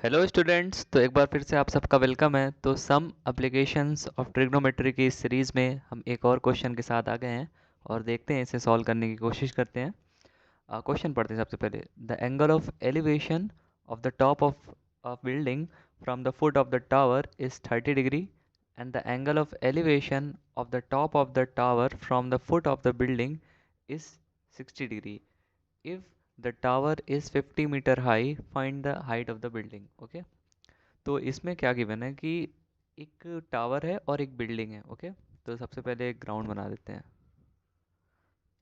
Hello students, तो एक बार फिर से आप सबका वेलकम है। तो सम एप्लीकेशंस ऑफ ट्रिग्नोमेट्री की इस सीरीज़ में हम एक और क्वेश्चन के साथ आ गए हैं और देखते हैं, इसे सॉल्व करने की कोशिश करते हैं। क्वेश्चन पढ़ते हैं सबसे पहले। The angle of elevation of the top of building from the foot of the tower is 30 degree and the angle of elevation of the top of the tower from the foot of the building is 60 degree. if the tower is 50 metre high, find the height of the building। Okay, तो इसमें क्या given है कि एक tower है और एक building है। ओके, तो सबसे पहले एक ग्राउंड बना देते हैं।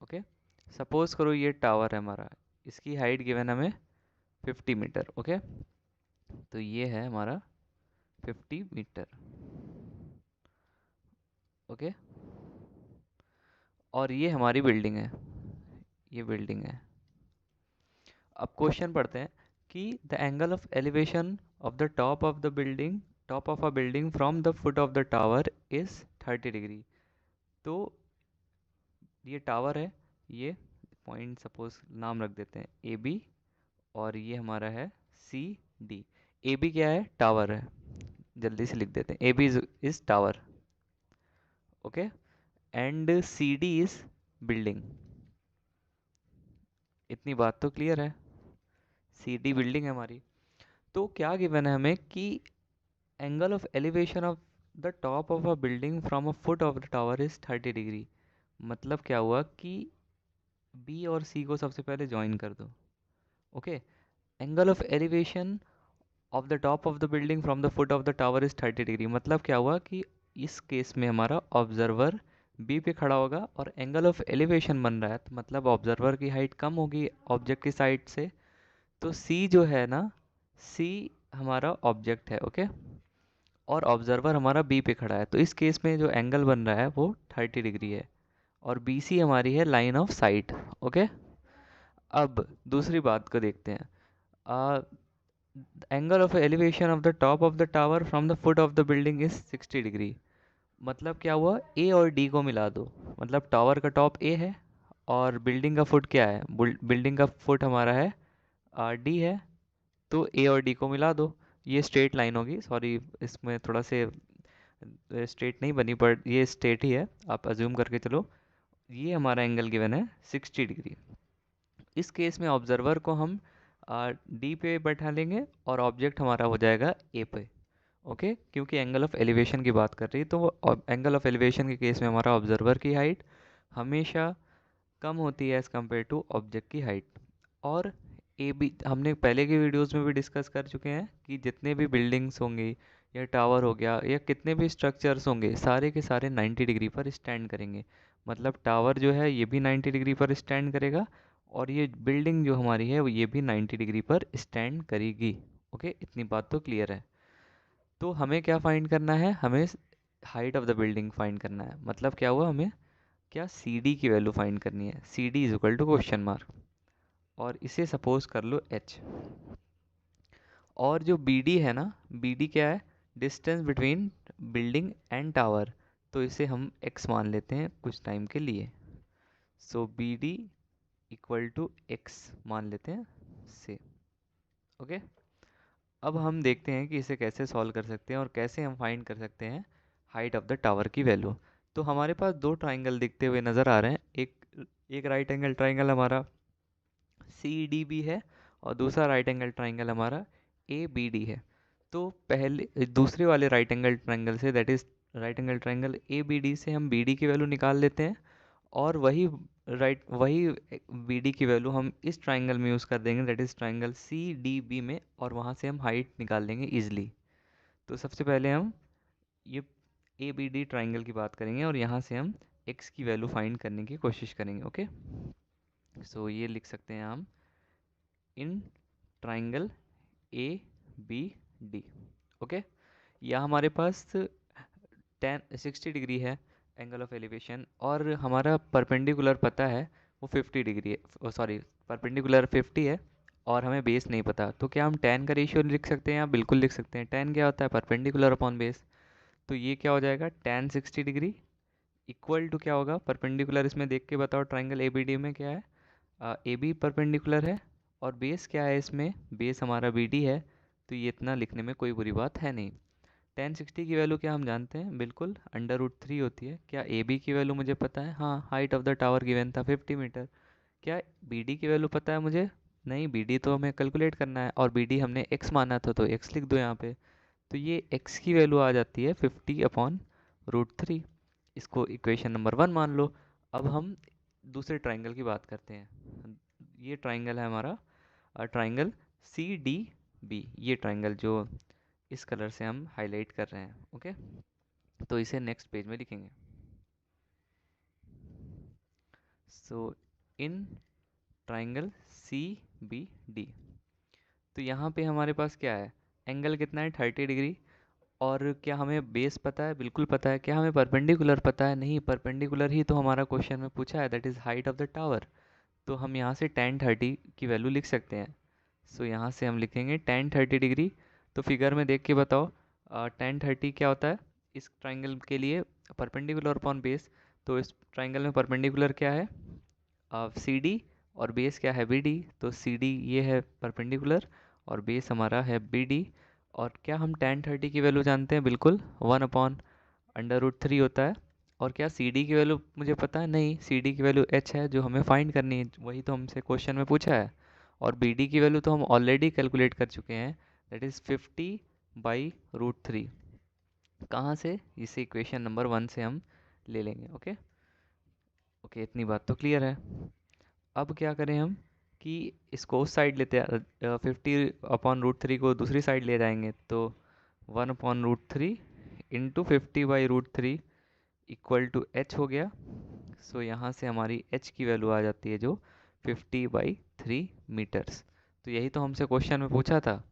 ओके, सपोज करो ये टावर है हमारा, इसकी हाइट गिवन हमें 50 मीटर। ओके, तो ये है हमारा 50 मीटर। ओके, और ये हमारी बिल्डिंग है, ये बिल्डिंग है। अब क्वेश्चन पढ़ते हैं कि the angle of elevation of the top of a building from the foot of the tower is 30 degree. तो ये टावर है, ये पॉइंट सपोज नाम रख देते हैं ए बी, और ये हमारा है सी डी। ए बी क्या है? टावर है, जल्दी से लिख देते हैं। A B is tower. Okay, and C D is building. इतनी बात तो क्लियर है, सी डी बिल्डिंग है हमारी। तो क्या गिवन है हमें कि angle of elevation of the top of a building from a foot of the tower is 30 degree. मतलब क्या हुआ कि बी और सी को सबसे पहले ज्वाइन कर दो। Okay, angle of elevation of the top of the building from the foot of the tower is 30 degree. मतलब क्या हुआ कि इस केस में हमारा ऑब्जर्वर बी पे खड़ा होगा और एंगल ऑफ एलिवेशन बन रहा है, तो मतलब ऑब्जर्वर की हाइट कम होगी ऑब्जेक्ट की साइड से। तो सी जो है ना, सी हमारा ऑब्जेक्ट है। ओके, और ऑब्जर्वर हमारा बी पे खड़ा है, तो इस केस में जो एंगल बन रहा है वो 30 डिग्री है, और बी सी हमारी है लाइन ऑफ साइट। ओके, अब दूसरी बात को देखते हैं। Angle of elevation of the top of the tower from the foot of the building is 60 degree. मतलब क्या हुआ, ए और डी को मिला दो। मतलब टावर का टॉप ए है और बिल्डिंग का फुट क्या है? बिल्डिंग का फुट हमारा है डी है, तो ए और डी को मिला दो। ये स्ट्रेट लाइन होगी, सॉरी इसमें थोड़ा से स्ट्रेट नहीं बनी, पर ये स्ट्रेट ही है, आप अज्यूम करके चलो। ये हमारा एंगल गिवन है 60 डिग्री। इस केस में ऑब्जर्वर को हम डी पे बैठा लेंगे और ऑब्जेक्ट हमारा हो जाएगा ए पे। ओके, क्योंकि एंगल ऑफ एलिवेशन की बात कर रही है, तो एंगल ऑफ एलिवेशन के केस में हमारा ऑब्जर्वर की हाइट हमेशा कम होती है एज़ कम्पेयर टू ऑब्जेक्ट की हाइट। और ए बी हमने पहले के वीडियोस में भी डिस्कस कर चुके हैं कि जितने भी बिल्डिंग्स होंगे या टावर हो गया या कितने भी स्ट्रक्चर्स होंगे, सारे के सारे 90 डिग्री पर स्टैंड करेंगे। मतलब टावर जो है ये भी 90 डिग्री पर स्टैंड करेगा, और ये बिल्डिंग जो हमारी है वो ये भी 90 डिग्री पर स्टैंड करेगी। ओके, इतनी बात तो क्लियर है। तो हमें क्या फाइंड करना है? हमें height of the building find करना है। मतलब क्या हुआ, हमें क्या सी डी की वैल्यू फाइंड करनी है। C D is equal to question mark, और इसे सपोज कर लो एच। और जो बी डी है ना, बी डी क्या है? Distance between building and tower, तो इसे हम एक्स मान लेते हैं कुछ टाइम के लिए। So B D equal to X मान लेते हैं से। ओके, अब हम देखते हैं कि इसे कैसे सॉल्व कर सकते हैं और कैसे हम फाइंड कर सकते हैं हाइट ऑफ द टावर की वैल्यू। तो हमारे पास दो ट्राइंगल दिखते हुए नज़र आ रहे हैं। एक राइट एंगल ट्राइंगल हमारा सी डी बी है, और दूसरा राइट एंगल ट्राइंगल हमारा ए बी डी है। तो पहले दूसरे वाले राइट एंगल ट्राइंगल से, that is right angle triangle A B D से, हम बी डी की वैल्यू निकाल लेते हैं, और वही बी डी की वैल्यू हम इस ट्राइंगल में यूज़ कर देंगे, that is triangle C D B में, और वहाँ से हम हाइट निकाल लेंगे ईजिली। तो सबसे पहले हम ये ए बी डी ट्राइंगल की बात करेंगे, और यहाँ से हम एक्स की वैल्यू फाइंड करने की कोशिश करेंगे। ओके, सो ये लिख सकते हैं हम in triangle A B D. Okay, यहाँ हमारे पास 60 डिग्री है एंगल ऑफ एलिवेशन, और हमारा परपेंडिकुलर पता है वो 50 डिग्री है, सॉरी परपेंडिकुलर 50 है, और हमें बेस नहीं पता। तो क्या हम tan का रेशियो लिख सकते हैं? या बिल्कुल लिख सकते हैं। tan क्या होता है? Perpendicular upon base. तो ये क्या हो जाएगा? tan 60 डिग्री इक्वल टू क्या होगा? परपेंडिकुलर इसमें देख के बताओ, ट्राइंगल ए बी डी में क्या है? ए बी परपेंडिकुलर है, और बेस क्या है इसमें? बेस हमारा बी डी है, तो ये इतना लिखने में कोई बुरी बात है नहीं। tan 60 की वैल्यू क्या हम जानते हैं, बिल्कुल √3 होती है। क्या ए बी की वैल्यू मुझे पता है, हाँ, height of the tower given था 50 मीटर। क्या बी डी की वैल्यू पता है मुझे, नहीं, बी डी तो हमें कैलकुलेट करना है, और बी डी हमने x माना था तो x लिख दो यहाँ पे। तो ये x की वैल्यू आ जाती है 50/√3। इसको इक्वेशन नंबर 1 मान लो। अब हम दूसरे ट्राइंगल की बात करते हैं। ये ट्राइंगल है हमारा ट्राइंगल CDB, ये ट्राइंगल जो इस कलर से हम हाईलाइट कर रहे हैं, ओके। तो इसे नेक्स्ट पेज में लिखेंगे। सो इन ट्राइंगल CBD, तो यहाँ पे हमारे पास क्या है, एंगल कितना है 30 डिग्री। और क्या हमें बेस पता है, बिल्कुल पता है। क्या हमें परपेंडिकुलर पता है, नहीं, परपेंडिकुलर ही तो हमारा क्वेश्चन में पूछा है, that is height of the tower. तो हम यहाँ से tan 30 की वैल्यू लिख सकते हैं। सो यहाँ से हम लिखेंगे tan 30 डिग्री। तो फिगर में देख के बताओ tan 30 क्या होता है इस ट्राइंगल के लिए, परपेंडिकुलर अपॉन बेस। तो इस ट्राइंगल में परपेंडिकुलर क्या है, CD, और बेस क्या है BD। तो CD ये है परपेंडिकुलर, और बेस हमारा है BD। और क्या हम tan 30 की वैल्यू जानते हैं, बिल्कुल 1/√3 होता है। और क्या CD की वैल्यू मुझे पता है, नहीं, CD की वैल्यू h है जो हमें फाइंड करनी है, वही तो हमसे क्वेश्चन में पूछा है। और BD की वैल्यू तो हम ऑलरेडी कैलकुलेट कर चुके हैं, दैट इज़ 50/√3। कहाँ से, इसे इक्वेशन नंबर 1 से हम ले लेंगे, ओके। ओके, इतनी बात तो क्लियर है। अब क्या करें हम कि इसको उस साइड लेते हैं, 50/√3 को दूसरी साइड ले जाएंगे। तो 1/√3 इंटू 50/√3 इक्वल टू h हो गया। सो यहाँ से हमारी h की वैल्यू आ जाती है जो 50/3 मीटर्स। तो यही तो हमसे क्वेश्चन में पूछा था,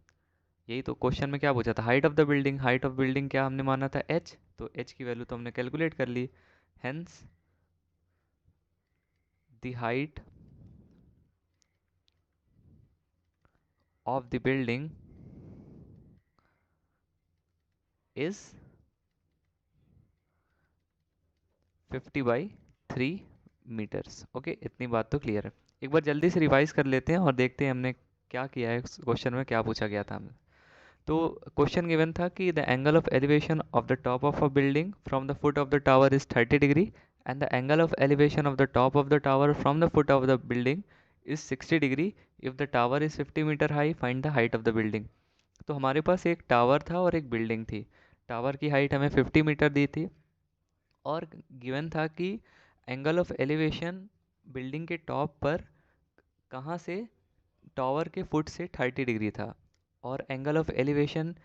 यही तो क्वेश्चन में क्या पूछा था, height of the building. Height of building क्या हमने माना था, h। तो h की वैल्यू तो हमने कैलकुलेट कर ली। Hence the height of the building is 50/3 metres, okay. इतनी बात तो क्लियर है। एक बार जल्दी से रिवाइज कर लेते हैं और देखते हैं हमने क्या किया है, क्वेश्चन में क्या पूछा गया था हमें। तो क्वेश्चन गिवन था कि the angle of elevation of the top of a building from the foot of the tower is 30 degree, and the angle of elevation of the top of the tower from the foot of the building is 60 degree. If the tower is 50 metre high, find the height of the building. तो हमारे पास एक tower था और एक building थी। Tower की height हमें 50 metre दी थी, और गिवन था कि एंगल ऑफ एलिवेशन बिल्डिंग के टॉप पर कहाँ से, टावर के फुट से 30 डिग्री था। और एंगल ऑफ एलिवेशन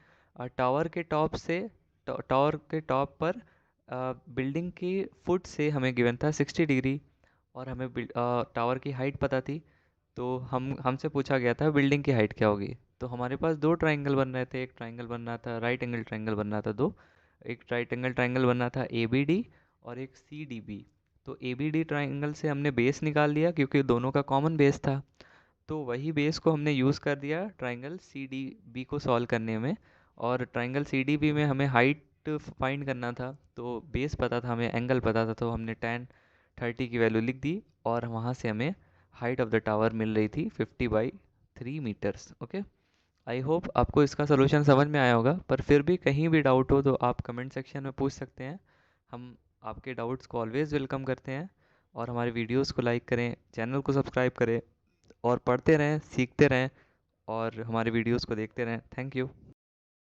टावर के टॉप से, टावर के टॉप पर बिल्डिंग के फुट से हमें गिवन था 60 डिग्री। और हमें टावर की हाइट पता थी। तो हमसे पूछा गया था बिल्डिंग की हाइट क्या होगी। तो हमारे पास दो ट्राइंगल बन रहे थे, एक ट्राइंगल बन रहा था, राइट एंगल ट्राइंगल बन रहा था दो। एक राइट एंगल ट्राइंगल बन रहा था ABD, और एक CDB। तो ABD ट्राइंगल से हमने बेस निकाल लिया क्योंकि दोनों का कॉमन बेस था। तो वही बेस को हमने यूज़ कर दिया ट्राइंगल CDB को सॉल्व करने में। और ट्राइंगल CDB में हमें हाइट फाइंड करना था, तो बेस पता था हमें, एंगल पता था, तो हमने tan 30 की वैल्यू लिख दी। और वहाँ से हमें हाइट ऑफ द टावर मिल रही थी 50/3 मीटर्स, ओके। आई होप आपको इसका सोल्यूशन समझ में आया होगा, पर फिर भी कहीं भी डाउट हो तो आप कमेंट सेक्शन में पूछ सकते हैं। हम आपके डाउट्स को ऑलवेज़ वेलकम करते हैं। और हमारे वीडियोस को लाइक करें, चैनल को सब्सक्राइब करें, और पढ़ते रहें, सीखते रहें, और हमारे वीडियोस को देखते रहें। Thank you.